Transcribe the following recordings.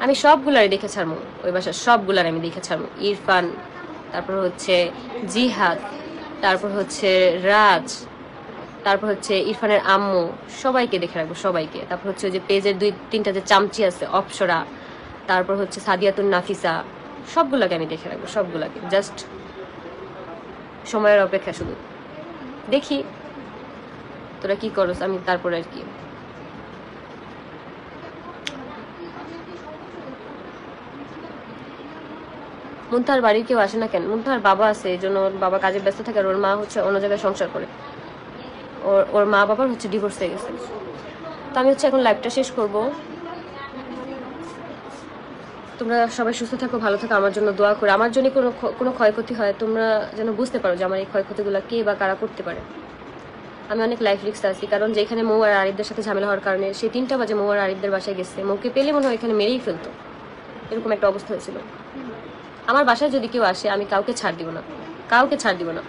আমি সবগুলারই দেখে ছাড়বো, ওই বাসার সবগুলার আমি দেখে ছাড়বো। ইরফান, তারপর হচ্ছে জিহাদ, তারপর হচ্ছে রাজ, তারপর হচ্ছে ইরফানের আম্মু, সবাইকে দেখে রাখবো সবাইকে। তারপর হচ্ছে ওই যে পেজের 2-3টা যে চামচি আছে অপসরা, তারপর হচ্ছে সাদিয়াতুন নাফিসা, সবগুলাকে আমি দেখে রাখবো, সবগুলাকে। জাস্ট সময়ের অপেক্ষা শুধু। দেখি তোরা কি করস, আমি তারপরে আর কি। মুনতাহার বাড়ির কেউ আসে না কেন? মুনতাহার বাবা আছে, এই জন্য ওর বাবা কাজে ব্যস্ত থাকে, আর ওর মা হচ্ছে অন্য জায়গায় সংসার করে। ওর মা বাবার হচ্ছে ডিভোর্স হয়ে গেছে। তো আমি হচ্ছে এখন লাইভটা শেষ করব। তোমরা সবাই সুস্থ থাকো, ভালো থাকো, আমার জন্য দোয়া করো। আমার জন্য কোনো ক্ষয়ক্ষতি হয় তোমরা যেন বুঝতে পারো যে আমার এই ক্ষয়ক্ষতিগুলো কে বা কারা করতে পারে। আমি অনেক লাইফ রিস্ক আছি, কারণ যেখানে মৌ আর আরিফদের সাথে ঝামেলা হওয়ার কারণে সেই 3টা বাজে মৌ আর আরিফদের বাসায় গেছে, মৌকে পেলে মনে হয় এখানে মেরেই ফেলতো, এরকম একটা অবস্থা হয়েছিল। আমার বাসায় যদি কেউ আসে আমি কাউকে ছাড় দিব না, কাউকে ছাড় দিব না,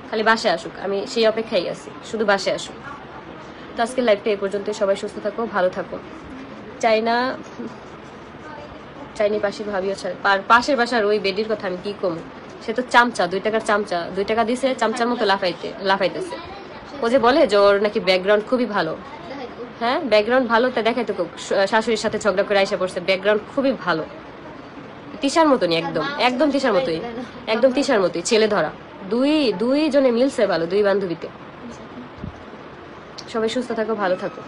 খালি বাসায় আসুক, আমি সেই অপেক্ষায় আছি, শুধু বাসায় আসুক। তো আজকের লাইফটা এই পর্যন্ত। সবাই সুস্থ থাকো, ভালো থাকো। চাইনি পাশের ভাবিও ছাড়ে, পাশের বাসার ওই বেডির কথা আমি কি কমু, সে তো চামচা, 2 টাকার চামচা, 2 টাকা দিছে চামচার মতো লাফাইতেছে। ও যে বলে যে ওর নাকি ব্যাকগ্রাউন্ড খুবই ভালো। হ্যাঁ, ব্যাকগ্রাউন্ড ভালো, তা দেখাই তো, শাশুড়ির সাথে ঝগড়া করে আইসা পড়ছে, ব্যাকগ্রাউন্ড খুবই ভালো, তিশার মতনই, একদম একদম তিশার মতোই, একদম তিশার মতোই, ছেলে ধরা। দুই জনে মিলছে ভালো, 2 বান্ধবীতে। সবাই সুস্থ থাকো, ভালো থাকো।